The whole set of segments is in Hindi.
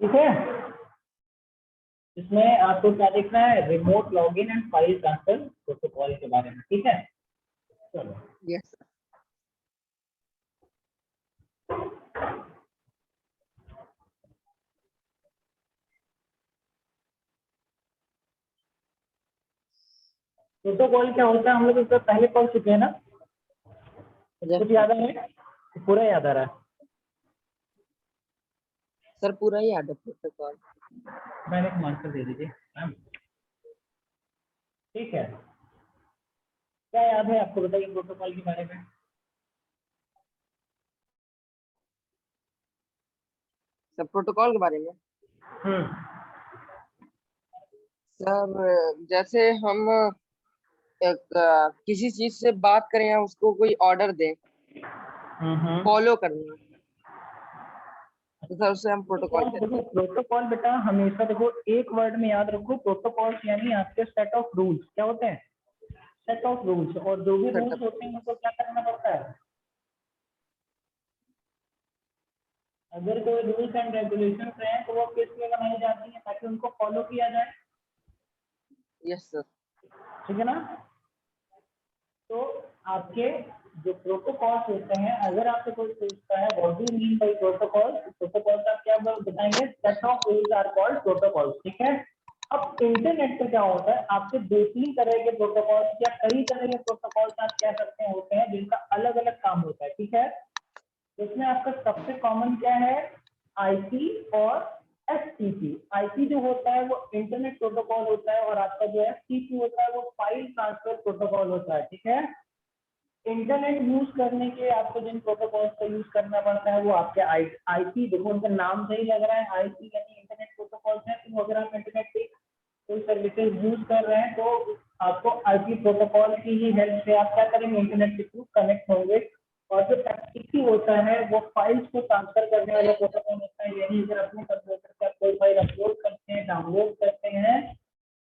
ठीक है। इसमें आपको क्या देखना है, remote login and file transfer protocol के बारे में। ठीक है, चलो। यस। प्रोटोकॉल क्या होता है हम लोग इससे पहले पढ़ चुके हैं ना, कुछ याद आ रहा है? पूरा याद आ रहा है? सर पूरा ही याद है प्रोटोकॉल। मैंने एक मार्कर दे दीजिए मैम। ठीक है, क्या याद है आपको, बताइए प्रोटोकॉल के बारे में। सर प्रोटोकॉल के बारे में सर, जैसे हम एक किसी चीज से बात करें या उसको कोई ऑर्डर दें, फॉलो करना, तो सर उसे हम प्रोटोकॉल कहते देखो हैं। प्रोटोकॉल बेटा हमेशा देखो एक वर्ड में याद रखो, प्रोटोकॉल यानी आपके सेट ऑफ रूल्स। क्या होते हैं? Set of rules. और जो भी रूल्स होते हैं उनको क्या करना पड़ता है? अगर कोई रूल्स एंड रेगुलेशन हैं तो वो किस लिए बनाई जाती है, ताकि उनको फॉलो किया जाए। Yes sir. ठीक है ना। तो आपके जो प्रोटोकॉल्स होते हैं, अगर आपसे कोई पूछता है what do you mean by protocol, protocol का क्या बताएंगे? Set of rules are called protocols. ठीक है। अब इंटरनेट पे क्या होता है, आपके दो तीन तरह के प्रोटोकॉल्स या कई तरह के प्रोटोकॉल्स आप कह सकते हैं होते हैं, जिनका अलग अलग काम होता है। ठीक है। इसमें आपका सबसे कॉमन क्या है? आईपी और एसटीपी। आईपी जो होता है वो इंटरनेट प्रोटोकॉल होता है, और आपका जो एसटीपी होता है वो फाइल ट्रांसफर प्रोटोकॉल होता है। ठीक है। इंटरनेट यूज करने के आपको जिन प्रोटोकॉल्स का यूज करना पड़ता है वो आपके आईपी, देखो उनका नाम से ही लग रहा है, आईपी यानी इंटरनेट प्रोटोकॉल्स है। तो अगर आप इंटरनेट पे कोई सर्विसेज यूज कर रहे हैं तो आपको आईपी प्रोटोकॉल की ही हेल्प से आप क्या करेंगे, इंटरनेट के थ्रू कनेक्ट होंगे। और जो एफटीपी होता है वो फाइल्स को ट्रांसफर करने वाला प्रोटोकॉल होता है। यानी अगर अपने कंप्यूटर पर कोई फाइल अपलोड करते हैं, डाउनलोड करते हैं,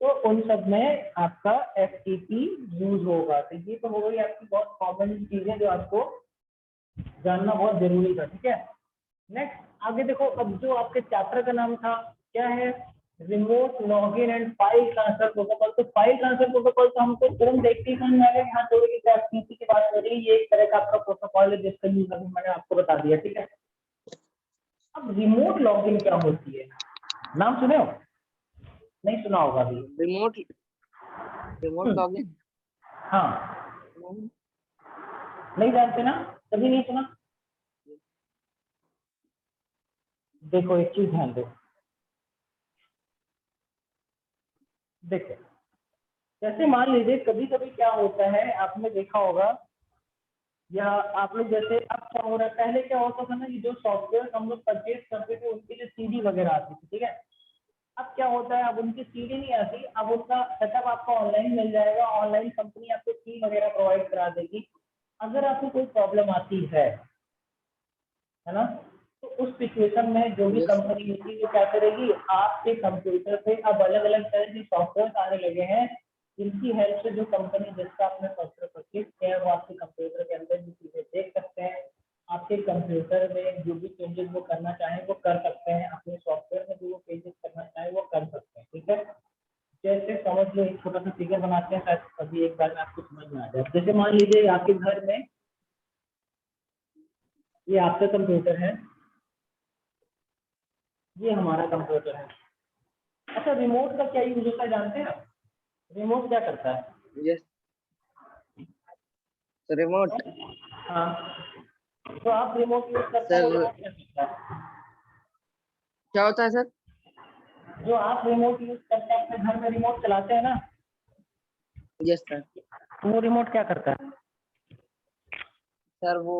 तो उन सब में आपका एफटीपी यूज होगा। तो ये तो हो गई आपकी बहुत कॉमन चीजें जो आपको जानना बहुत जरूरी था। ठीक है। नेक्स्ट आगे देखो, अब जो आपके चैप्टर का नाम था क्या है? Remote login and file transfer protocol. तो फाइल ट्रांसफर प्रोटोकॉल तो हमको तुरंत देखते ही समझ में आ गया, यहाँ थोड़ी सी एफटीपी की बात हो रही है। ये एक तरह का आपका प्रोटोकॉल है जिसका यूज अभी मैंने आपको बता दिया। ठीक है। अब रिमोट लॉगिन क्या होती है, नाम सुने हो? नहीं सुना होगा अभी। Remote remote login. हाँ, नहीं जानते ना, कभी नहीं सुना। देखो एक चीज ध्यान दो, देखो जैसे मान लीजिए कभी कभी क्या होता है, आपने देखा होगा या आप लोग जैसे अब क्या हो रहा है, पहले क्या होता था ना कि जो सॉफ्टवेयर हम लोग परचेज करते थे उनकी जो सीडी वगैरह आती थी। ठीक है। अब क्या होता है, अब उनकी सीडी नहीं आती, अब उनका सेटअप आपको ऑनलाइन मिल जाएगा। ऑनलाइन कंपनी आपको की वगैरह प्रोवाइड करा देगी। अगर आपको कोई प्रॉब्लम आती है ना, तो उस सिचुएशन में जो भी यस सर। कंपनी होगी वो क्या करेगी, आपके कंप्यूटर पे अब अलग अलग तरह के सॉफ्टवेयर आने लगे हैं, जिनकी हेल्प से जो कंपनी जिसका आपने सॉफ्टवेयर परचेज किया है वो आपके कंप्यूटर के अंदर भी चीजें देख सकते हैं। आपके कंप्यूटर में जो भी चेंजेस वो करना चाहें वो कर सकते हैं, अपने सॉफ्टवेयर में जो वो चेंजेस करना चाहें वो कर सकते हैं। ठीक है। जैसे समझ लो एक छोटा सा फिगर बनाते हैं, शायद अभी एक बार में आपको समझ में आ जाए। जैसे मान लीजिए आपके घर में ये आपका कंप्यूटर है, ये हमारा कंप्यूटर है। अच्छा, रिमोट का क्या यूज होता है जानते हैं? रिमोट क्या करता है? Yes remote. हाँ, तो आप रिमोट यूज करते हैं, वो सर रिमोट क्या करता है? क्या होता है सर? जो आप रिमोट यूज करते हैं, अपने घर में रिमोट चलाते हैं ना, यस सर। तो वो रिमोट क्या करता है? सर वो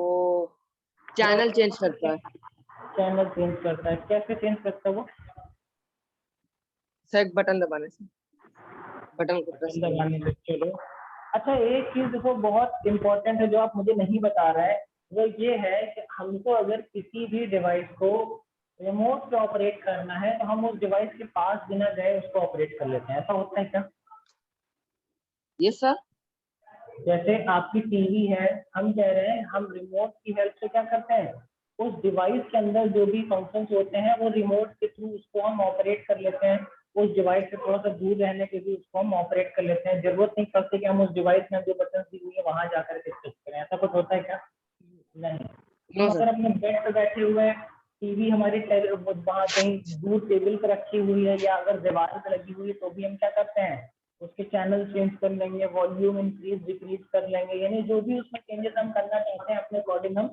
चैनल चेंज करता है। चैनल चेंज करता है। कैसे चेंज करता है वो? सर एक बटन दबाने से, बटन को प्रेस करने से। दबाने से। चलो, अच्छा एक चीज देखो बहुत इंपॉर्टेंट है जो आप मुझे नहीं बता रहा है, वो ये है कि हमको अगर किसी भी डिवाइस को रिमोट से ऑपरेट करना है तो हम उस डिवाइस के पास बिना गए उसको ऑपरेट कर लेते हैं। ऐसा होता है क्या? Yes sir. जैसे आपकी टीवी है, हम कह रहे हैं हम रिमोट की हेल्प से क्या करते हैं, उस डिवाइस के अंदर जो भी फंक्शंस होते हैं वो रिमोट के थ्रू उसको हम ऑपरेट कर लेते हैं। उस डिवाइस से थोड़ा सा दूर रहने के भी उसको हम ऑपरेट कर लेते हैं। जरूरत नहीं पड़ती कि हम उस डिवाइस में जो बटन दी हुई है वहां जाकर के स्विच करें। ऐसा कुछ होता है क्या? नहीं। हम नो सर। अगर अपने बेड पे बैठे हुए हैं, टीवी हमारी वहां कहीं दूर टेबल पे रखी हुई है या अगर दीवार पे लगी हुई है तो भी हम क्या करते हैं, उसके चैनल चेंज कर लेंगे, वॉल्यूम इंक्रीज डिक्रीज कर लेंगे, यानी जो भी उसमें चेंजेस हम करना चाहते हैं अपने अकॉर्डिंग हम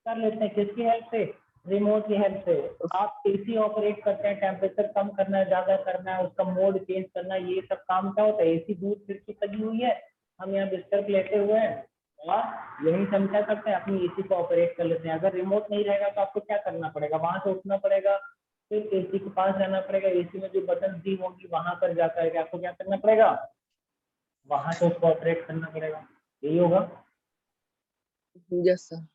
कर लेते हैं। किसकी हेल्प से? रिमोट की हेल्प से। आप एसी ऑपरेट करते हैं, टेम्परेचर कम करना है, ज्यादा करना है, उसका मोड चेंज करना है, ये सब काम क्या होता है? एसी दूर खिड़की लगी हुई है, हम यहाँ बिस्तर पे लेटे हुए हैं और यही हम क्या करते हैं, अपनी एसी को ऑपरेट कर लेते हैं। अगर रिमोट नहीं रहेगा तो आपको क्या करना पड़ेगा? वहां से उठना पड़ेगा, फिर एसी के पास जाना पड़ेगा, एसी में जो बटन दी होंगी वहां पर जाकर के आपको क्या करना पड़ेगा? वहां से उसको ऑपरेट करना पड़ेगा। यही होगा। Yes sir.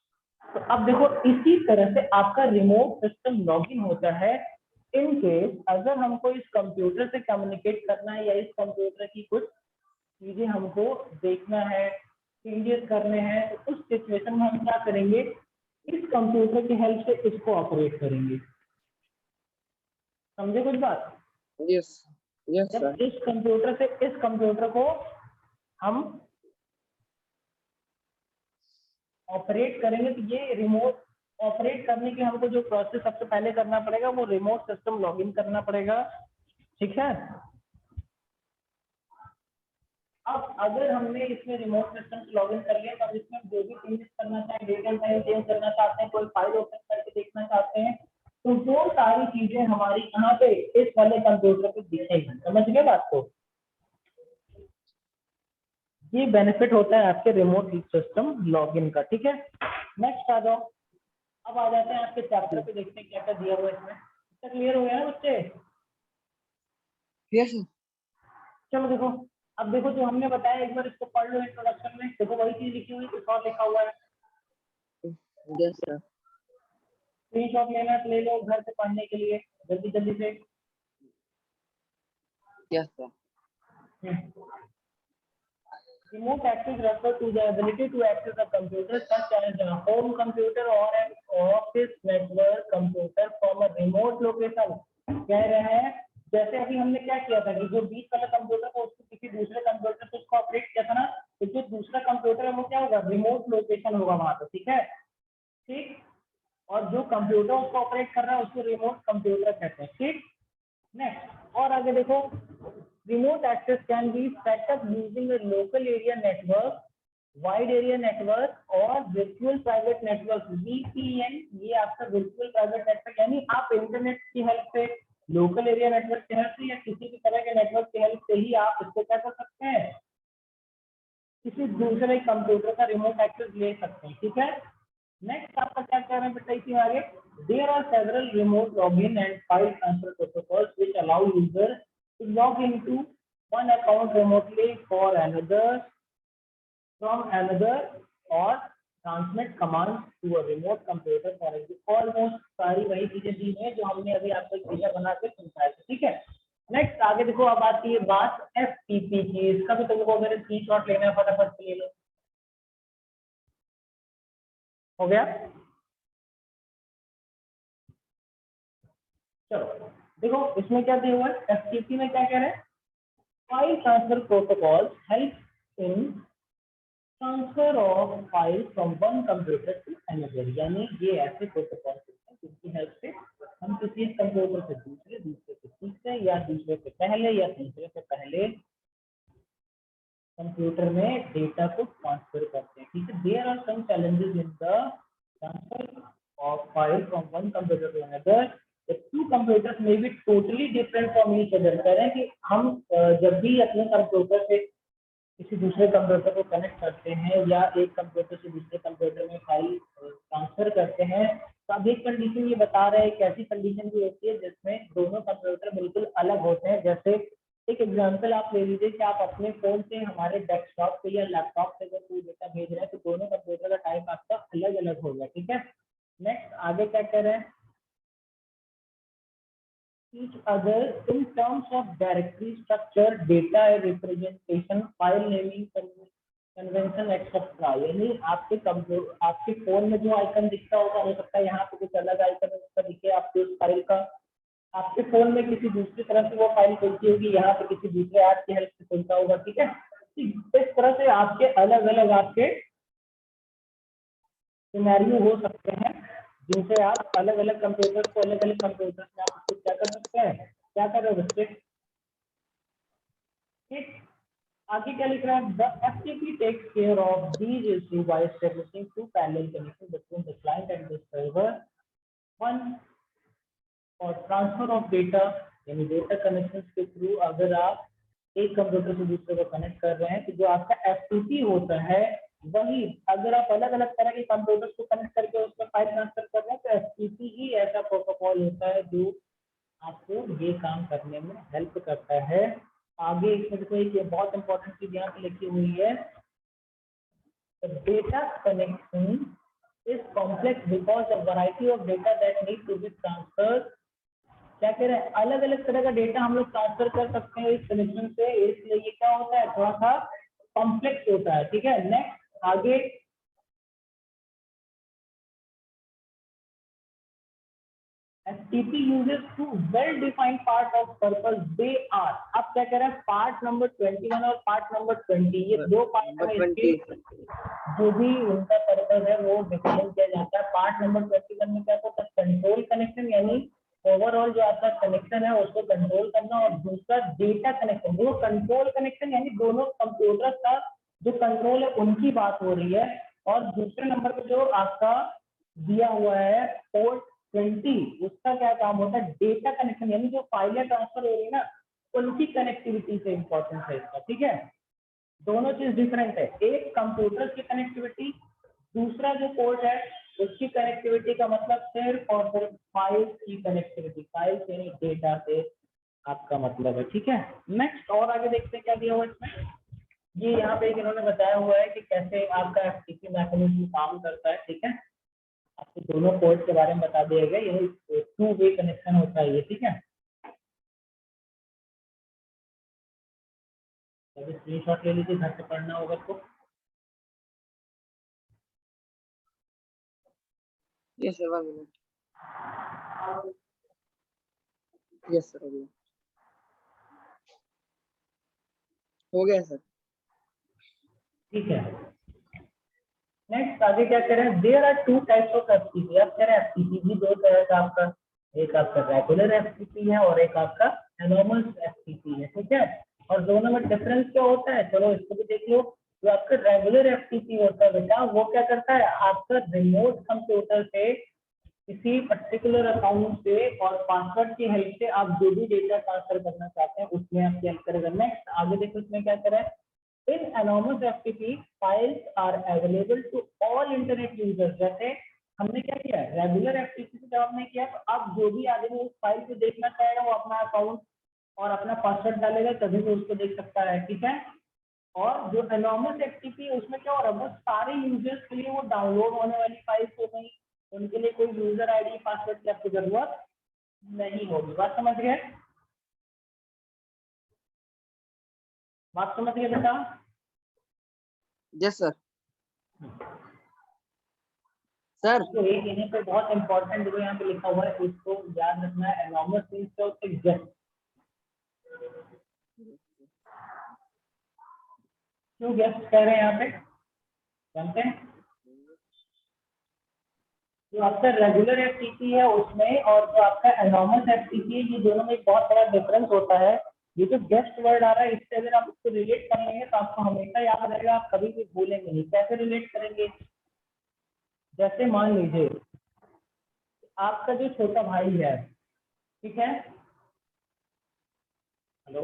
तो अब देखो इसी तरह से आपका रिमोट सिस्टम लॉगिन होता है। इन केस अगर हमको इस कंप्यूटर से कम्युनिकेट करना है या इस कंप्यूटर की कुछ चीजें हमको देखना है, चेंजेस करने हैं, तो उस सिचुएशन में हम क्या करेंगे? इस कंप्यूटर की हेल्प से इसको ऑपरेट करेंगे। समझे कुछ बात? यस यस जब सर। इस कंप्यूटर से इस कंप्यूटर को हम ऑपरेट करेंगे तो ये रिमोट ऑपरेट करने के हमको जो प्रोसेस सबसे पहले करना पड़ेगा वो रिमोट सिस्टम लॉगिन करना पड़ेगा। ठीक है। अब अगर हमने इसमें रिमोट सिस्टम लॉगिन कर लिया तो अब इसमें जो भी चेंजेस करना चाहे, डेटा फाइल चेंज करना चाहते हैं, कोई फाइल ओपन करके देखना चाहते हैं, तो वो सारी चीजें हमारी यहाँ पे इस वाले कंप्यूटर पे दिखेगी। समझ गए बात को? ये बेनिफिट होता है आपके रिमोट सिस्टम लॉगिन का। ठीक है। नेक्स्ट आ जाओ। अब आ जाते हैं आपके चैप्टर पे, देखते हैं क्या क्या दिया हुआ है इसमें। इसका क्लियर हो गया ना बच्चे? Yes sir. चलो देखो, अब देखो जो हमने बताया एक बार इसको पढ़ लो इंट्रोडक्शन में। देखो वही चीज लिखी हुई, कुछ और लिखा हुआ है। Yes sir. स्क्रीनशॉट लेना है तो ले लो घर से पढ़ने के लिए जल्दी जल्दी से। Yes sir. Remote access refers to the ability to access a computer such as a home computer or an office network computer from a remote location। कह रहे हैं जैसे अभी हमने क्या किया था कि जो बीच वाला कंप्यूटर था उसको किसी दूसरे कंप्यूटर से उसको ऑपरेट किया था ना, तो जो दूसरा कंप्यूटर है वो क्या होगा? रिमोट लोकेशन होगा वहां पे। ठीक है। ठीक। और जो कंप्यूटर उसको ऑपरेट कर रहा है उसको रिमोट कंप्यूटर कहते हैं। ठीक। नेक्स्ट और आगे देखो, remote access can be set up using a local area network, wide area network और वर्चुअल प्राइवेट नेटवर्क वीपीएन। ये आपका वर्चुअल प्राइवेट नेटवर्क, यानी आप इंटरनेट की हेल्प से, लोकल एरिया नेटवर्क की हेल्प से या किसी भी तरह के नेटवर्क की हेल्प से ही आप इसको क्या कर सकते हैं? किसी दूसरे कंप्यूटर का रिमोट एक्सेस ले सकते हैं। ठीक है। नेक्स्ट आपका क्या कह रहे हैं बेटा इसी आगे? There are several remote login and file transfer protocols which allow user to log into one account remotely for another from another or transmit command to a remote computer for example. Almost सारी वही चीजें दी हैं जो हमने अभी आपको एक वीडियो बना के समझाया था। ठीक है। नेक्स्ट आगे देखो, अब आती है बात एफटीपी की। इसका भी तुमको अगर स्क्रीनशॉट लेना है फटाफट से ले लो। हो गया? चलो देखो इसमें क्या दिया हुआ है, एफटीपी में क्या कह रहे हैं? File transfer protocol help in transfer of file from one computer to another. यानी ये ऐसे प्रोटोकॉल हैं जिसकी हेल्प से हम किसी कंप्यूटर से दूसरे, दूसरे से तीसरे या दूसरे से पहले या तीसरे से पहले कंप्यूटर में डेटा को ट्रांसफर करते हैं। ठीक है। There are some challenges in the transfer of file from one computer to another. The two computers may be totally different from each other। कह रहे हैं कि हम जब भी अपने कंप्यूटर से किसी दूसरे कंप्यूटर को कनेक्ट करते हैं या एक कंप्यूटर से दूसरे कंप्यूटर में फाइल ट्रांसफर करते हैं, तो अब एक कंडीशन ये बता रहे हैं, एक ऐसी कंडीशन भी होती है जिसमें दोनों कंप्यूटर बिल्कुल अलग होते हैं। जैसे एक एग्जांपल आप ले लीजिए कि आप अपने फोन से हमारे डेस्कटॉप पे या लैपटॉप पे अगर कोई डेटा भेज रहे हैं तो दोनों कंप्यूटर का टाइप आपका अलग अलग होगा। ठीक है। नेक्स्ट आगे क्या कह रहे हैं? each other in terms of directory structure, data representation, file naming, convention etcetera, यानी आपके कंप्यूटर, आपके फोन में जो आइकन दिखता होगा, हो सकता है यहाँ पे कुछ अलग आइकन उसका दिखे आपके उस फाइल का, आपके फोन में किसी दूसरी तरह से वो फाइल खुलती होगी, यहाँ पे किसी दूसरे ऐप की हेल्प से खुलता होगा, ठीक है। इस तरह से आपके अलग अलग आपके सिनेरियो हो सकते हैं, जिनसे आप अलग अलग कंप्यूटर को अलग अलग कंप्यूटर में आप उसको क्या कर सकते हैं, क्या कर रहे हो बच्चे, ठीक। आगे क्या लिख रहा है, the FTP takes care of these issue by establishing two parallel connection between the client and the server, one और ट्रांसफर ऑफ डेटा, यानी डेटा कनेक्शन के थ्रू अगर आप एक कंप्यूटर से दूसरे को कनेक्ट कर रहे हैं, तो जो आपका FTP होता है, वही अगर आप अलग अलग तरह के कंप्यूटर्स को कनेक्ट करके उसमें फाइल ट्रांसफर कर रहे हैं, तो FTP ही ऐसा प्रोटोकॉल होता है जो आपको ये काम करने में हेल्प करता है। आगे इसमें देखो एक बहुत इंपॉर्टेंट चीज यहाँ पे लिखी हुई है, data connection is complex because a variety of data that need to be transferred, क्या कह रहे हैं, अलग अलग तरह का डेटा हम लोग ट्रांसफर कर सकते हैं इस कनेक्शन से, इसलिए ये क्या होता है, थोड़ा सा कॉम्प्लेक्स होता है, ठीक है। नेक्स्ट आगे, FTP uses two well defined part of purpose, they are, अब क्या कह रहा है, पार्ट नंबर 21 और पार्ट नंबर 20, ये दो पार्ट है इसके, जो भी उनका पर्पज है वो डिफाइन किया जाता है। पार्ट नंबर 21 में क्या होता है, कंट्रोल कनेक्शन, यानी ओवरऑल जो आपका कनेक्शन है उसको कंट्रोल करना, और दूसरा डेटा कनेक्शन, जो कंट्रोल कनेक्शन यानी दोनों कंप्यूटर का जो कंट्रोल है उनकी बात हो रही है, और दूसरे नंबर पे जो आपका दिया हुआ है पोर्ट 20, उसका क्या काम होता है, डेटा कनेक्शन, यानी जो फाइलें ट्रांसफर हो रही है ना उनकी कनेक्टिविटी से इंपॉर्टेंस है इसका, ठीक है। दोनों चीज डिफरेंट है, एक कंप्यूटर की कनेक्टिविटी, दूसरा जो पोर्ट है उसकी कनेक्टिविटी का मतलब सिर्फ और सिर्फ फाइल्स की कनेक्टिविटी, फाइल्स यानी डेटा से आपका मतलब है, ठीक है। नेक्स्ट और आगे देखते हैं क्या दिया हुआ इसमें, ये यहाँ पे इन्होंने बताया हुआ है कि कैसे आपका FTP मैकेनिज्म काम करता है, ठीक है। आपको दोनों पोर्ट के बारे में बता दिया गया, यही 2 वे कनेक्शन होता है ये, ठीक है। अभी स्क्रीनशॉट ले लीजिए, घर से पढ़ना होगा तो। Yes sir, 1 minute. Yes sir, हो गया सर, ठीक है। नेक्स्ट आगे क्या कह रहे हैं, there are 2 types of FTP, अब कह रहे हैं FTP भी दो तरह का आपका, एक आपका रेगुलर FTP है और एक आपका एनॉर्मस FTP है, ठीक है। और दोनों में डिफरेंस क्या होता है, चलो इसको भी देख लो। जो आपका रेगुलर FTP होता है बेटा, वो क्या करता है, आपका रिमोट कंप्यूटर से किसी पर्टिकुलर अकाउंट से और पासवर्ड की हेल्प से आप जो भी डेटा ट्रांसफर करना चाहते हैं उसमें आपकी हेल्प करेगा। नेक्स्ट आगे देखो इसमें क्या कह रहा है, in anonymous FTP files are available to all internet users, जैसे हमने क्या किया, रेगुलर FTP से जब हमने किया, तो अब जो भी आदमी उस फाइल को देखना चाहेगा वो अपना अकाउंट और अपना पासवर्ड डालेगा तभी वो उसको देख सकता है, ठीक है। और जो एनॉर्मस FTP है उसमें क्या हो रहा है, वो सारे यूजर्स के लिए वो डाउनलोड होने वाली फाइल्स हो गई, उनके लिए कोई यूजर ID पासवर्ड की आपको जरूरत नहीं होगी। बात समझ गए, बात समझ गए बेटा। Yes sir. सर तो एक यहीं पे बहुत इंपॉर्टेंट जो यहाँ पे लिखा हुआ है इसको याद रखना है, एनॉर्मस मींस क्या होता है, गेस्ट। क्यों गेस्ट कह रहे हैं यहाँ पे, जानते हैं। जो आपका रेगुलर FTP है उसमें और जो आपका एनॉर्मस FTP है, ये दोनों में एक बहुत बड़ा डिफरेंस होता है। ये जो गेस्ट वर्ड आ रहा है इससे अगर आप उसको रिलेट कर लेंगे तो आपको हमेशा याद रहेगा, आप कभी भी भूलेंगे नहीं। कैसे रिलेट करेंगे, जैसे मान लीजिए आपका जो छोटा भाई है, ठीक है, हेलो,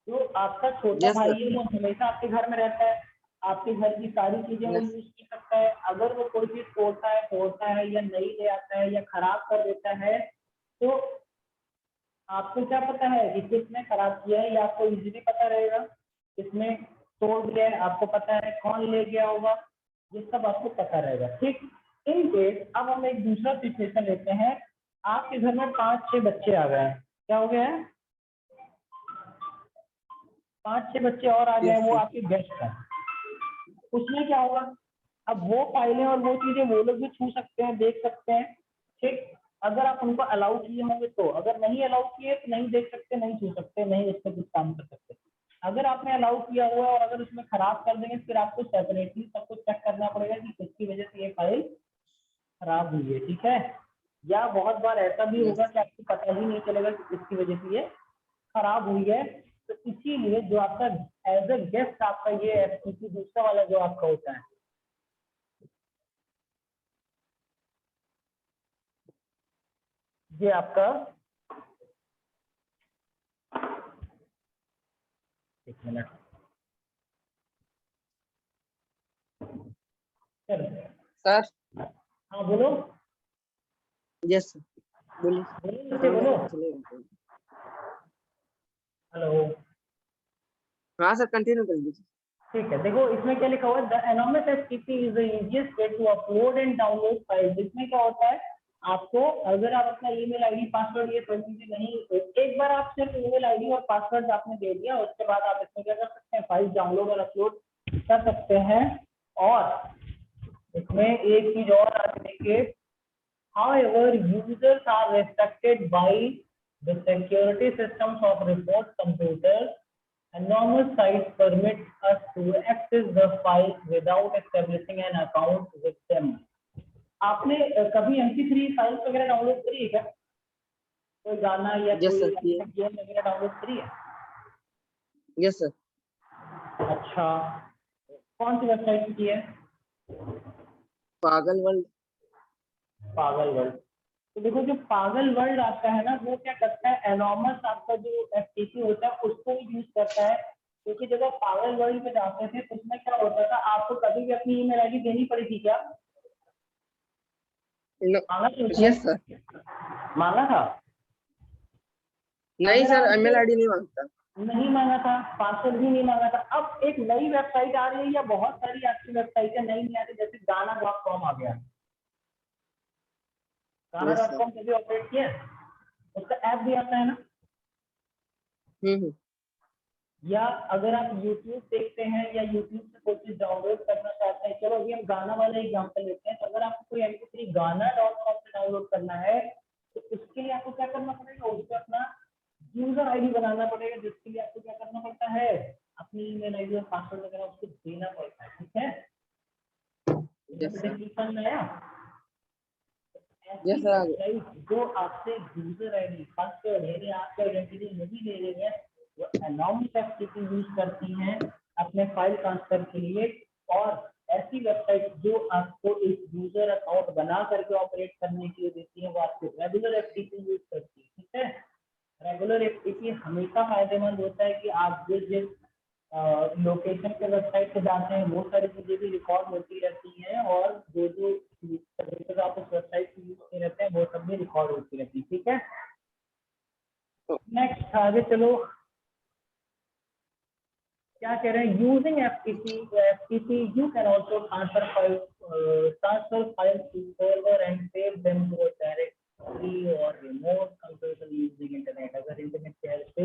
जो आपका छोटा यस भाई सर, है वो हमेशा आपके घर में रहता है, आपके घर की सारी चीजें वो यस यूज कर सकता है। अगर वो कोई चीज तोड़ता है या नहीं ले आता है या खराब कर देता है, तो आपको क्या पता है कि किसने खराब किया है, या आपको इजीली पता रहेगा किसने तोड़ दिया है, आपको पता है कौन ले गया होगा, ये सब आपको पता रहेगा, ठीक। इन केस अब हम एक दूसरा सिचुएशन लेते हैं, आपके घर में 5-6 बच्चे आ गए हैं, क्या हो गया है, 5-6 बच्चे और आ गए, वो आपके गेस्ट हैं। उसमें क्या होगा, अब वो फाइलें और वो चीजें वो लोग भी छू सकते हैं, देख सकते हैं, ठीक। अगर आप उनको अलाउ किए होंगे तो, अगर नहीं अलाउ किए तो नहीं देख सकते, नहीं छू सकते, नहीं उस पर कुछ काम कर सकते। अगर आपने अलाउ किया हुआ है और अगर उसमें खराब कर देंगे, फिर आपको सेपरेटली सब कुछ चेक करना पड़ेगा कि किसकी वजह से ये फाइल खराब हुई है, ठीक है। या बहुत बार ऐसा भी होगा कि आपको पता ही नहीं चलेगा कि किसकी वजह से ये खराब हुई है। तो इसीलिए जो आपका एज ए गेस्ट आपका ये एफटीपी दूसरा वाला जो आपका होता है, ये आपका, एक मिनट, चलो सर। हाँ बोलो। यस सर, बोलिए। बोलो हाँ बोलो। चलेगा। हेलो। हाँ सर, कंटिन्यू कर दीजिए। ठीक है, देखो इसमें क्या लिखा हुआ है, the anonymous FTP is the easiest way to upload and download files. इसमें क्या होता है, आपको अगर आप अपना ईमेल आईडी पासवर्ड ये सब चीजें नहीं, एक बार आप सिर्फ ईमेल आईडी और पासवर्ड आपने दे दिया, उसके बाद आप इसमें क्या कर सकते हैं, फाइल डाउनलोड और अपलोड कर सकते हैं। और इसमें एक चीज और आगे देखिए, however users are restricted by the security systems of remote computers. Anonymous sites permit us to access the files without establishing an account with them. आपने कभी MP3 फाइल्स वगैरह डाउनलोड करी है क्या? कोई गाना या यस कोई सर, किए। गेम वगैरह डाउनलोड करी है? Yes sir. अच्छा, कौन सी वेबसाइट की है? पागल वर्ल्ड। पागल वर्ल्ड। तो देखो जो पागल वर्ल्ड आपका है ना, वो क्या करता है, एनॉर्मस आपका जो एफटीपी होता है उसको भी यूज करता है। क्योंकि जब आप पागल वर्ल्ड पे जाते थे तो उसमें क्या होता था, आपको कभी भी अपनी ईमेल आईडी देनी पड़ी थी क्या? मांगा था उसने? Yes sir. मांगा था? नहीं अगर सर, आप ईमेल आईडी नहीं मांगता। नहीं मांगा था, पासवर्ड भी नहीं मांगा था। अब एक नई वेबसाइट आ रही है, या बहुत सारी आपकी वेबसाइटें नई नहीं आ रही, जैसे गाना.com आ गया। Yes sir. गाना.com कभी ऑपरेट किया? उसका ऐप भी आता है ना। हम्म। या अगर आप YouTube देखते हैं या YouTube से कोई चीज डाउनलोड करना चाहते हैं, चलो अभी हम गाना वाला एग्जांपल लेते हैं। तो अगर आपको कोई MP3 गाना.com से डाउनलोड करना है, तो उसके लिए आपको क्या करना पड़ेगा, उसको अपना यूजर आईडी बनाना पड़ेगा, जिसके लिए आपको क्या करना पड़ता है, अपनी ईमेल आईडी और पासवर्ड वगैरह उसको देना पड़ता है, ठीक है। Yes sir. समझ में आया? ऐसी यस सर। वेबसाइट जो आपसे यूजर आईडी पासवर्ड यानी आपका आइडेंटिटी नहीं ले रही है, वो एनोनिमस एफटीपी यूज करती हैं अपने फाइल ट्रांसफर के लिए। और ऐसी वेबसाइट जो आपको एक यूजर अकाउंट बना करके ऑपरेट करने के लिए देती है, वो आपको रेगुलर एफटीपी यूज करती है, ठीक है। रेगुलर एफटीपी हमेशा फायदेमंद होता है कि आप जिस लोकेशन पे वेबसाइट पे जाते हैं वो सारी चीजें भी रिकॉर्ड होती रहती हैं, और जो जो सर्विसेज आप उस वेबसाइट पे यूज कर रहते हैं वो सब भी रिकॉर्ड होती रहती है, ठीक है। नेक्स्ट आगे चलो, क्या कह रहे हैं, using FTP you can also transfer files to server and save them to a directory और रिमोट कंप्यूटर यूजिंग इंटरनेट। अगर इंटरनेट की हेल्प से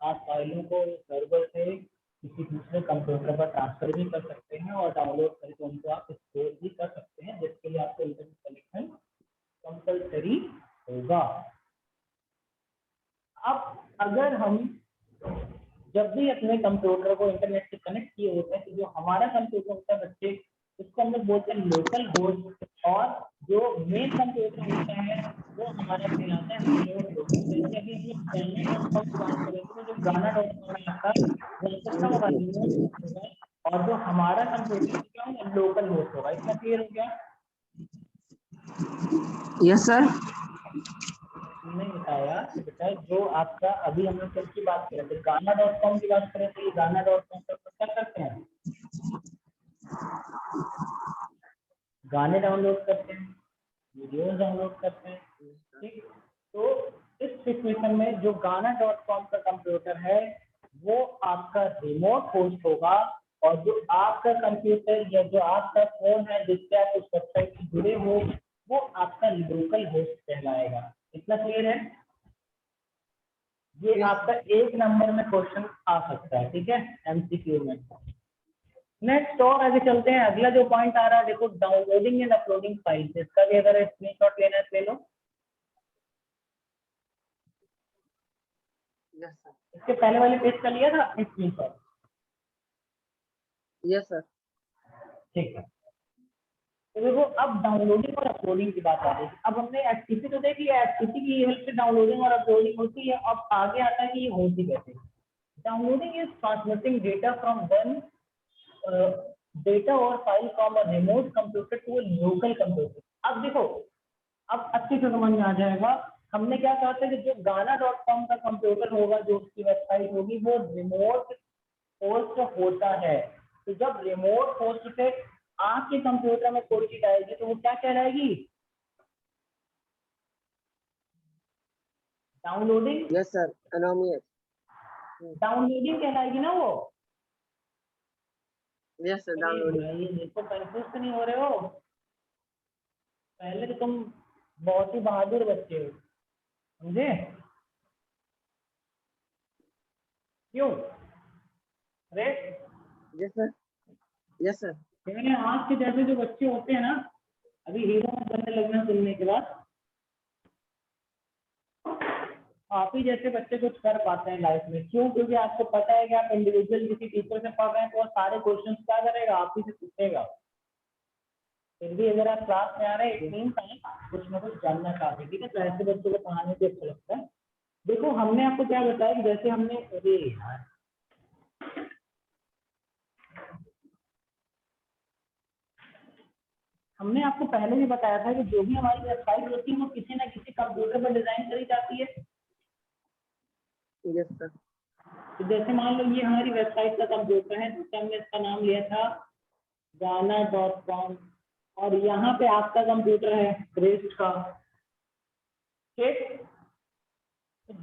आप फाइलों को सर्वर से किसी दूसरे कंप्यूटर पर ट्रांसफर भी कर सकते हैं और डाउनलोड करके उनको आप स्टोर भी कर सकते हैं, जिसके लिए आपको इंटरनेट कनेक्शन कंपलसरी होगा। अब अगर हम जब भी अपने कंप्यूटर को इंटरनेट से कनेक्ट किए होते हैं, तो जो हमारा कंप्यूटर होता है बच्चे, उसको हम लोग बोलते हैं लोकल होस्ट, और जो मेन कंप्यूटर होता है वो हमारा कहलाता है रिमोट होस्ट। जैसे अभी हम गाना.com की बात करें तो जो गाना.com है आपका, वो आपका क्या होगा, रिमोट होस्ट होगा। और जो हमारा कंप्यूटर क्या होगा, लोकल होस्ट होगा। इतना क्लियर हो गया? Yes sir. नहीं बताया कि बेटा, जो आपका अभी हम लोग किसकी बात करें, तो गाना.com की बात करें, तो ये गाना.com पर क्या करते हैं, गाने डाउनलोड करते हैं, वीडियोस डाउनलोड करते हैं, ठीक। तो इस सिचुएशन में जो गाना.com का कंप्यूटर है वो आपका रिमोट होस्ट होगा, और जो आपका कंप्यूटर या जो आपका फोन है जिससे आप उस वेबसाइट से जुड़े हो, वो आपका लोकल होस्ट कहलाएगा। इतना क्लियर है? ये आपका 1 नंबर में क्वेश्चन आ सकता है, ठीक है, एमसीक्यू में। नेक्स्ट और आगे चलते हैं। अगला जो पॉइंट आ रहा है देखो, डाउनलोडिंग एंड अपलोडिंग फाइल्स। इसका भी अगर स्क्रीनशॉट लेना है तो ले लो। Yes sir. इसके पहले वाले पेज का लिया था स्क्रीनशॉट? Yes sir. ठीक है, तो देखो अब डाउनलोडिंग और अपलोडिंग की बात आ रही है। अब हमने एचटीसी तो देख लिया, एचटीसी की हेल्प से डाउनलोडिंग और अपलोडिंग होती है। अब आगे आता है कि ये होती कैसे। Downloading is transmitting data from one data or file from a remote computer to a local computer. अब देखो, अब अच्छे से समझ में आ जाएगा। हमने क्या कहा था कि जो गाना.com का कंप्यूटर होगा, जो उसकी वेबसाइट होगी, वो रिमोट होस्ट होता है। तो जब रिमोट होस्ट पे आपके कंप्यूटर में कोई चीज आएगी तो वो क्या कहलाएगी? Downloading. Yes sir, anonymous. Downloading कहलाएगी ना वो। यस सर, अरे डाउनलोडिंग। भाई, देखो कंफ्यूज तो नहीं हो रहे हो? पहले तो तुम बहुत ही बहादुर बच्चे हो, समझे? क्यों? अरे यस सर। Yes sir. मेरे आँख के जैसे जो बच्चे होते हैं ना, अभी हीरो में बनने लगना सुनने के बाद, आप ही जैसे बच्चे कुछ कर पाते हैं लाइफ में। क्यों? क्योंकि आपको पता है कि आप इंडिविजुअल किसी टीचर से पढ़ रहे हैं तो वो सारे क्वेश्चन क्या करेगा, आप ही से पूछेगा। फिर भी अगर आप क्लास में आ रहे हैं, इट मीन्स आप कुछ ना कुछ जानना चाहते हैं, ठीक है? तो ऐसे बच्चों को पढ़ाने से अच्छा लगता है। देखो हमने आपको क्या बताया कि जैसे हमने, अरे यार, हमने आपको पहले भी बताया था कि जो भी हमारी वेबसाइट होती है वो किसी ना किसी कंप्यूटर पर डिजाइन करी जाती है। Yes sir. तो जैसे मान लो ये हमारी वेबसाइट का कंप्यूटर है, तो हमने इसका नाम लिया था गाना.com, और यहाँ पे आपका कंप्यूटर है क्रेस्ट का, ठीक?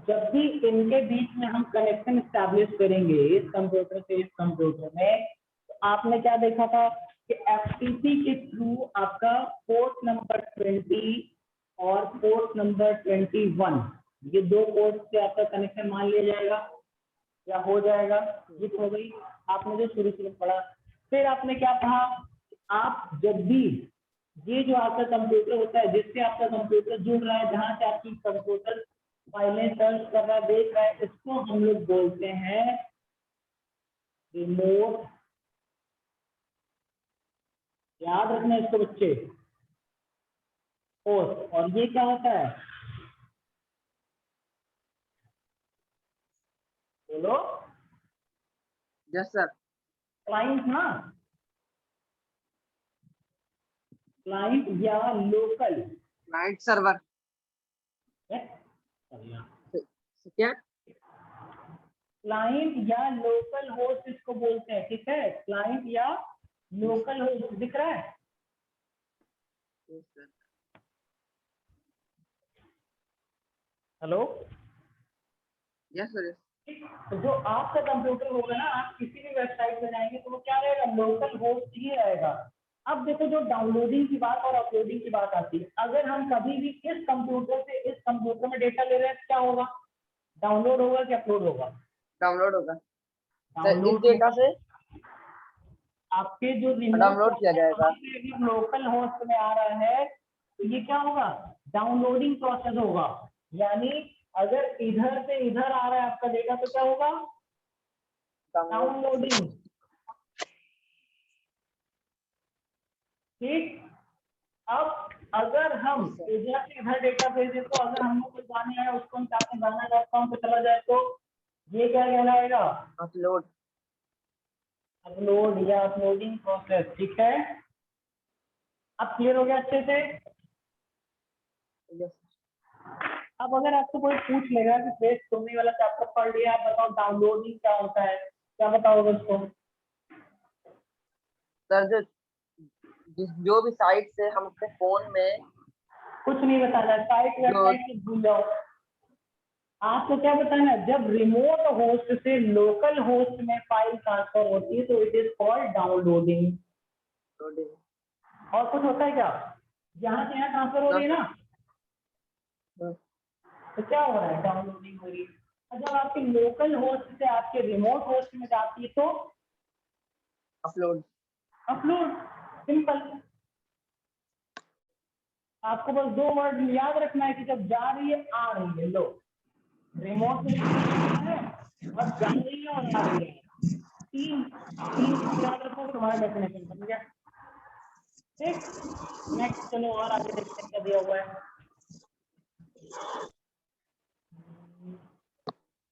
जब भी इनके बीच में हम कनेक्शन स्टैब्लिश करेंगे, इस कंप्यूटर से इस कंप्यूटर में, तो आपने क्या देखा था कि एफटीपी के थ्रू आपका पोर्ट नंबर 20 और पोर्ट नंबर 21, ये 2 पोर्ट से आपका कनेक्शन मान लिया जाएगा या हो जाएगा। ये तो हो गई, आपने जो शुरू शुरू पढ़ा। फिर आपने क्या पढ़ा? आप जब भी ये जो आपका कंप्यूटर होता है, जिससे आपका कंप्यूटर जुड़ रहा है, जहां से आपकी कंप्यूटर फाइलें सर्च कर रहा है, देख रहा है, इसको हम लोग बोलते हैं रिमोट। याद रखना इसको बच्चे, होस्ट। और ये क्या होता है, बोलो? Yes sir. क्लाइंट ना, क्लाइंट या लोकल। Client server. क्या? क्लाइंट या लोकल होस्ट इसको बोलते हैं, ठीक है? क्लाइंट या लोकल होस्ट, दिख रहा है? Yes sir. Hello? Yes sir. तो जो आपका कंप्यूटर होगा ना, आप किसी भी वेबसाइट में जाएंगे तो वो क्या रहेगा, लोकल होस्ट ही रहेगा। अब देखो, जो डाउनलोडिंग की बात और अपलोडिंग की बात आती है, अगर हम कभी भी इस कंप्यूटर से इस कंप्यूटर में डेटा ले रहे हैं तो क्या होगा, डाउनलोड होगा कि अपलोड होगा? डाउनलोड होगा सर, इस डाउनलोड डेटा होगा। से आपके जो रिमोट डाउनलोड किया होस्ट है जाएगा। वहां से अगर लोकल होस्ट में आ रहा है तो ये क्या होगा, डाउनलोडिंग प्रोसेस होगा। यानी अगर इधर से इधर आ रहा है आपका डेटा तो क्या होगा, डाउनलोड। डाउनलोडिंग, ठीक? अब अगर हम इधर से इधर डेटा भेजें, तो अगर हमको कोई गाने आया उसको हम चाहते हैं गाना.com पे चला जाए, तो ये क्या कहलाएगा, अपलोड। अपलोड या अपलोडिंग प्रोसेस, ठीक है? अब क्लियर हो गया अच्छे से? यस। अब अगर आपको कोई पूछ लेगा कि फेस तुमने वाला चैप्टर पढ़ लिया, आप बताओ डाउनलोडिंग क्या होता है, क्या बताओगे उसको? सर, जो भी साइट से हम अपने फोन में कुछ नहीं बताना, साइट जो वेबसाइट की भूल जाओ। आपको क्या बताना है, जब रिमोट होस्ट से लोकल होस्ट में फाइल ट्रांसफर होती है तो इट इज कॉल्ड डाउनलोडिंग। और कुछ होता है क्या? यहाँ से यहाँ ट्रांसफर हो रही है ना, तो क्या हो रहा है, डाउनलोडिंग हो रही है। जब आपके लोकल होस्ट से आपके रिमोट होस्ट में जाती है तो अपलोड। Upload, simple. आपको बस 2 वर्ड याद रखना है कि जब जा रही है आ रही है, लो रिमोट है और जा रही है और आ रही है, तीन तीन याद रखो, तुम्हारा डेफिनेशन बन गया। ठीक, नेक्स्ट चलो और आगे देखते हैं क्या दिया हुआ है।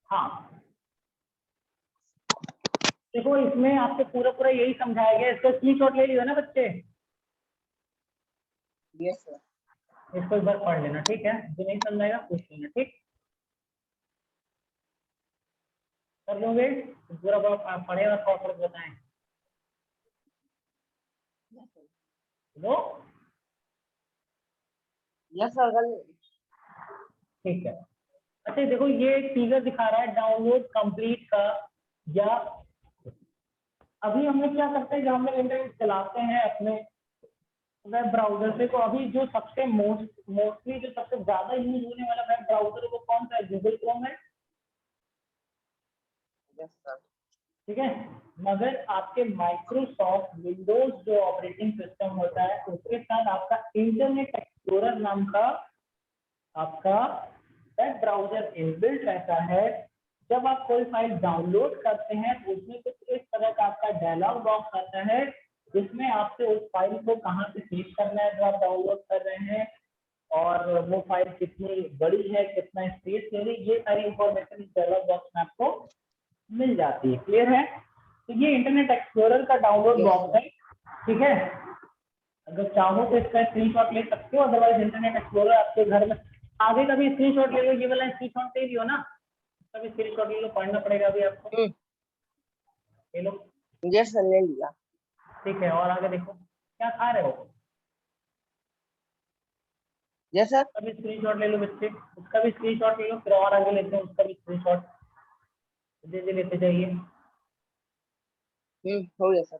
हाँ देखो, इसमें आपको पूरा पूरा यही समझाया गया, इसको स्क्रीनशॉट ले लियो ना बच्चे, यस सर। इसको एक बार पढ़ लेना, ठीक है, जो नहीं समझाएगा पूछ लेना, ठीक, कर लोगे पूरा पूरा पढ़े और प्रॉपर बताएं। लो यस सर। ठीक है। अच्छा देखो, ये एक फिगर दिखा रहा है डाउनलोड कंप्लीट का, या अभी हम लोग क्या करते हैं जब हम लोग इंटरनेट चलाते हैं अपने वेब ब्राउजर से, तो अभी जो सबसे मोस्टली जो सबसे ज्यादा यूज होने वाला वेब ब्राउजर है वो कौन सा है? गूगल क्रोम है, यस सर। ठीक है। मगर आपके माइक्रोसॉफ्ट विंडोज जो ऑपरेटिंग सिस्टम होता है उसके साथ आपका इंटरनेट एक्सप्लोरर नाम का आपका वेब ब्राउजर इनबिल्ट रहता है। जब आप कोई फाइल डाउनलोड करते हैं तो उसमें कुछ इस तरह का आपका डायलॉग बॉक्स आता है जिसमें आपसे उस फाइल को कहाँ से सेव करना है जो आप डाउनलोड कर रहे हैं, और वो फाइल कितनी बड़ी है, कितना स्पेस ले रही है, ये सारी इंफॉर्मेशन इस डायलॉग बॉक्स में आपको मिल जाती है। क्लियर है? तो ये इंटरनेट एक्सप्लोरर का डाउनलोड Yes, बॉक्स है, ठीक है। अगर चाहो तो इसका स्क्रीनशॉट ले सकते हो, अदरवाइज इंटरनेट एक्सप्लोरर आपके घर में आगे का भी स्क्रीनशॉट ले लो, ये वाला स्क्रीनशॉट ले लियो ना, कभी स्क्रीनशॉट ले लो, पढ़ना पड़ेगा अभी आपको, ले लो, यस सर ले लिया। ठीक है। और आगे देखो क्या खा रहे हो, यस सर। उसका भी स्क्रीनशॉट ले लो बच्चे, उसका भी स्क्रीनशॉट ले लो, फिर और आगे लेते हैं उसका भी स्क्रीनशॉट, धीरे लेते जाइए। हो गया सर।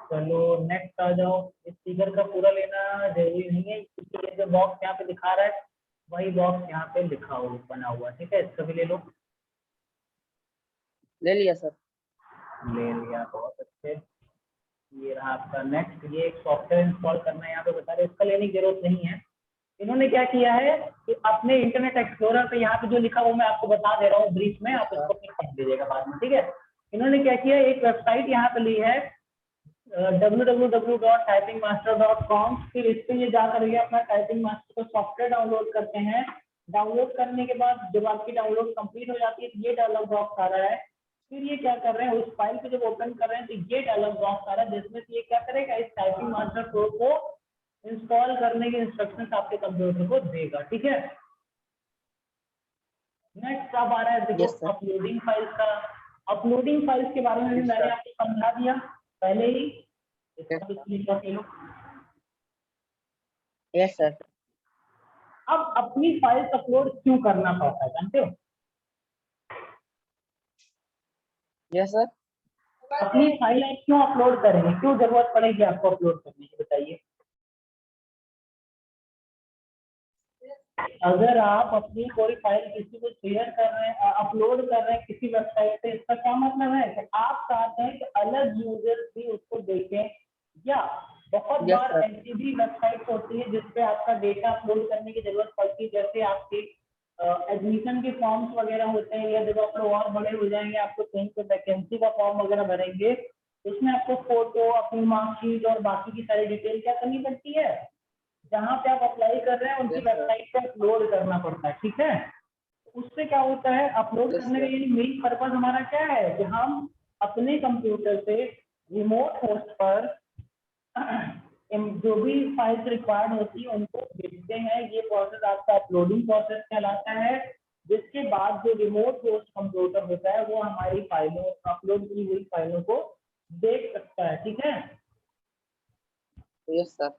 चलो नेक्स्ट आ जाओ। इस फिगर का पूरा लेना जरूरी नहीं है, क्योंकि ये जो बॉक्स यहाँ पे दिखा रहा है वही बॉक्स यहाँ पे लिखा हुआ बना हुआ, ठीक है, इसका भी ले लो। ले लिया सर। ले लिया, बहुत अच्छे। ये रहा आपका नेक्स्ट, ये एक सॉफ्टवेयर इंस्टॉल करना है यहाँ पे बता रहे, इसका लेने की जरूरत नहीं है। इन्होंने क्या किया है कि अपने इंटरनेट एक्सप्लोरर पे यहाँ पे जो लिखा वो मैं आपको बता दे रहा हूँ ब्रीफ में, आप इसको फिर पढ़ लीजिएगा बाद में, ठीक है। इन्होंने क्या किया, एक वेबसाइट यहाँ पे ली है www.typingmaster.com, फिर इस पे ये जा करके अपना टाइपिंग मास्टर का सॉफ्टवेयर डाउनलोड करते हैं। डाउनलोड करने के बाद जब आपकी डाउनलोड कंप्लीट हो जाती है तो ये डायलॉग बॉक्स आ रहा है, फिर ये क्या कर रहे हैं, उस फाइल को जब ओपन कर रहे हैं तो ये डायलॉग बॉक्स आ रहा है जिसमें से ये क्या करेगा, इस टाइपिंग मास्टर प्रो को इंस्टॉल करने के इंस्ट्रक्शंस आपके कंप्यूटर को देगा, ठीक है। नेक्स्ट अब आ रहा है देखो यस सर। अपलोडिंग फाइल्स का। अपलोडिंग फाइल्स के बारे में भी यस मैंने सर। आपको समझा दिया पहले ही, इसका भी स्क्रीनशॉट ले लो। Yes sir. अब अपनी फाइल्स अपलोड क्यों करना पड़ता है जानते हो? Yes sir. अपनी फाइल आप क्यों अपलोड करेंगे, क्यों जरूरत पड़ेगी आपको अपलोड करने की, बताइए। अगर आप अपनी कोई फाइल किसी को शेयर कर रहे हैं, अपलोड कर रहे हैं किसी वेबसाइट पे, इसका क्या मतलब है कि आप चाहते हैं कि अलग यूजर्स भी उसको देखें, या बहुत यस बार सर। ऐसी भी वेबसाइट होती है जिसपे आपका डेटा अपलोड करने की जरूरत पड़ती है, जैसे आपके एडमिशन के फॉर्म्स वगैरह होते हैं, या जब आप लोग और बड़े हो जाएंगे आपको कहीं पे वैकेंसी का फॉर्म वगैरह भरेंगे, उसमें आपको फोटो, अपनी मार्कशीट और बाकी की सारी डिटेल क्या करनी पड़ती है, जहाँ पे आप अप्लाई कर रहे हैं उनकी यस सर। वेबसाइट पे अपलोड करना पड़ता है, ठीक है। उससे क्या होता है, अपलोड यस करने का सर। यानी मेन पर्पज हमारा क्या है कि हम अपने कंप्यूटर से रिमोट होस्ट पर जो भी फाइल्स रिक्वायर्ड होती है उनको भेजते हैं। ये प्रोसेस आपका अपलोडिंग प्रोसेस कहलाता है, जिसके बाद जो रिमोट होस्ट कंप्यूटर होता है वो हमारी फाइलों, अपलोड की हुई फाइलों को देख सकता है, ठीक है। Yes sir.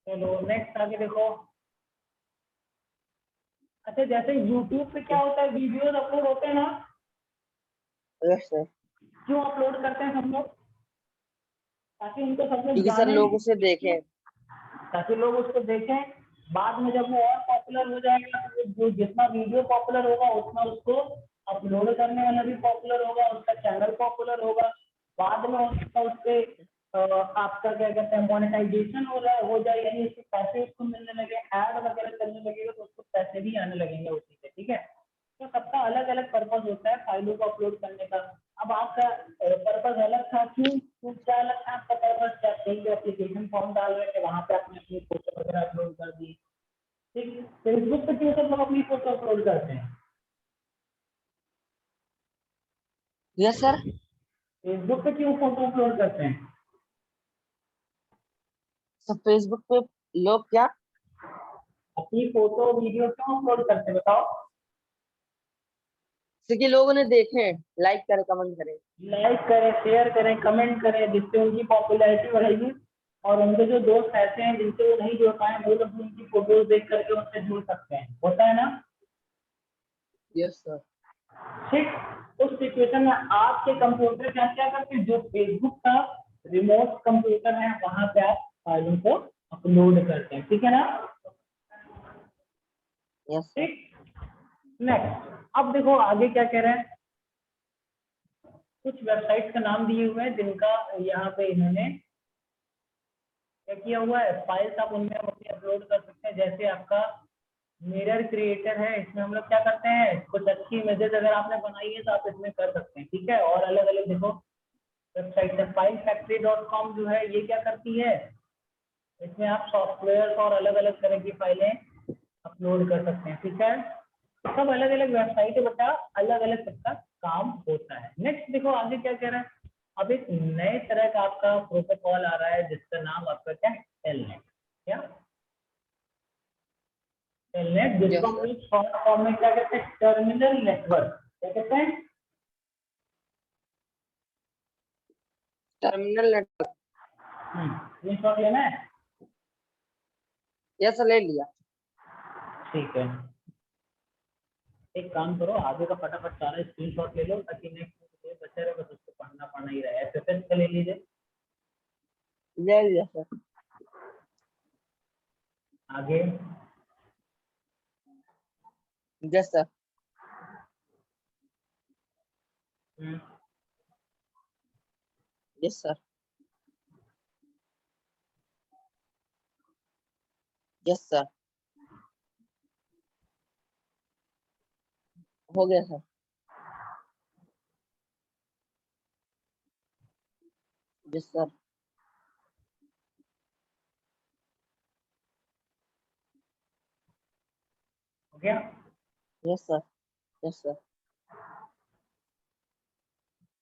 चलो नेक्स्ट आगे देखो। अच्छा जैसे YouTube पे क्या होता है, वीडियोस अपलोड होते हैं ना, यस सर। क्यों अपलोड करते हैं हम लोग? ताकि उनको सब लोग क्योंकि सर जाने, लोग उसे देखें। ताकि लोग उसको देखें, बाद में जब वो और पॉपुलर हो जाएगा तो जो जितना वीडियो पॉपुलर होगा उतना उसको अपलोड करने वाला भी पॉपुलर होगा, उसका चैनल पॉपुलर होगा, बाद में उसका उससे आपका क्या कहते हैं मोनेटाइजेशन हो जाए, यानी उसके पैसे उसको मिलने लगे, ऐड वगैरह चलने लगेगा तो उसको पैसे भी आने लगेंगे उसी से। ठीक है, तो सबका अलग अलग पर्पज होता है फाइलों को अपलोड करने का। अब आपका पर्पज अलग था, क्यों क्या अलग था आपका पर्पज? क्या कहीं एप्लीकेशन फॉर्म डाल रहे थे, वहां पे आपने अपनी फोटो वगैरह अपलोड कर दी। ठीक, फेसबुक पे क्यों सब लोग अपनी फोटो अपलोड करते हैं? Yes sir. फेसबुक पे क्यों फोटो अपलोड करते हैं? तो फेसबुक पे लोग क्या? अपनी फोटो वीडियो क्यों अपलोड करते हैं बताओ? क्योंकि लोगों ने देखे, लाइक करे, कमेंट करे। लाइक करें, शेयर करें, कमेंट करें, जिससे उनकी पॉपुलैरिटी बढ़ेगी और उनके जो दोस्त ऐसे हैं जिनसे वो नहीं जुड़ पाए वो लोग उनकी फोटोज देख करके उनसे जुड़ सकते हैं, होता है ना? Yes sir. ठीक, उस सिचुएशन में आपके कंप्यूटर क्या क्या करते हैं, जो फेसबुक का रिमोट कंप्यूटर है वहां पे आप फाइलों को अपलोड करते हैं। ठीक है ना? Yes sir. ठीक, नेक्स्ट अब देखो आगे क्या कह रहे हैं। कुछ वेबसाइट का नाम दिए हुए हैं जिनका यहाँ पे इन्होंने क्या किया हुआ है, फाइल्स आप उनमें अपनी अपलोड कर सकते हैं। जैसे आपका मिरर क्रिएटर है, इसमें हम लोग क्या करते हैं, कुछ अच्छी इमेजेस अगर आपने बनाई है तो आप इसमें कर सकते हैं। ठीक है, और अलग अलग देखो वेबसाइट है, filefactory.com जो है ये क्या करती है, इसमें आप सॉफ्टवेयर और अलग अलग तरह की फाइलें अपलोड कर सकते हैं। ठीक है, सब अलग अलग वेबसाइट है बेटा, अलग अलग सबका काम होता है। नेक्स्ट देखो आगे क्या कह रहा है। अब एक नए तरह का आपका प्रोटोकॉल आ रहा है जिसका नाम आपका क्या है, टेलनेट। क्या टेलनेट, जिसको यस हम सर। लोग शॉर्ट फॉर्म में क्या कहते हैं, टर्मिनल नेटवर्क। क्या कहते हैं? Terminal network. स्क्रीनशॉट लेना है? यस सर, ले लिया। ठीक है, एक काम करो आगे का फटाफट सारा स्क्रीनशॉट ले लो ताकि नेक्स्ट बच्चा रहे बस उसको पढ़ना ही रहे। एसएसएस का ले लीजिए। ले लिया सर। आगे yes sir. Yes sir. Yes sir. हो गया सर। Yes sir. हो गया? Yes sir. Yes sir.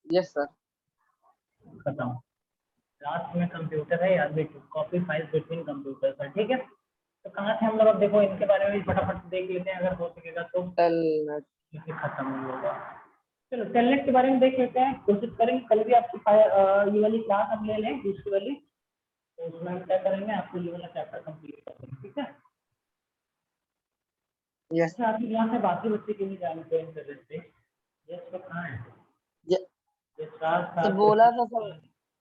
Yes sir. खत्म। लास्ट में कंप्यूटर है, याद रखिए, कॉपी फाइल्स बिटवीन कंप्यूटर है। ठीक है, तो कहाँ थे हम लोग? अब देखो इनके बारे में भी फटाफट देख लेते हैं अगर हो सकेगा तो, टेलनेट। क्योंकि खत्म नहीं होगा। चलो टेलनेट के बारे में देख लेते हैं, कोशिश करेंगे कल भी आपकी ये वाली क्लास हम ले लें दूसरी वाली, तो उसमें हम क्या करेंगे, आपको ये वाला चैप्टर कंप्लीट कर देंगे। ठीक है, यस। अच्छा आपकी क्लास में बाकी बच्चे क्यों नहीं जानते हैं इंटरनेट पे? यस तो कहाँ है? यशराज था, सर बोला था सर।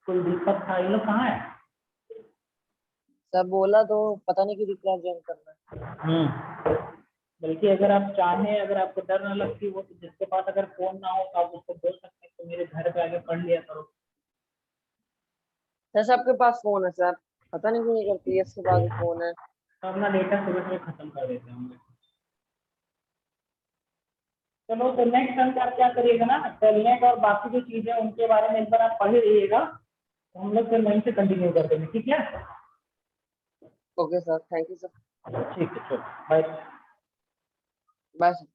कुलदीपक था, ये लोग कहाँ है? सर बोला तो पता नहीं किसी क्लास ज्वाइन करना बल्कि अगर आप चाहें, अगर आपको डर ना लगती हो तो जिसके पास अगर फोन ना हो तो आप उसको बोल सकते हैं तो मेरे घर पे आके पढ़ लिया करो। है। सर सबके पास फोन है सर, पता नहीं क्यों नहीं करती। यस के पास भी फोन है। तो अपना डेटा सुबह सुबह खत्म कर देते हैं हम लोग। चलो तो नेक्स्ट टाइम आप क्या करिएगा ना, टेलनेट और बाकी जो चीजें उनके बारे में एक बार आप पढ़ ही रहिएगा, तो हम लोग फिर वहीं से कंटिन्यू कर देंगे। ठीक है? Okay sir, thank you sir. ठीक है, चलो बाय। Bye sir.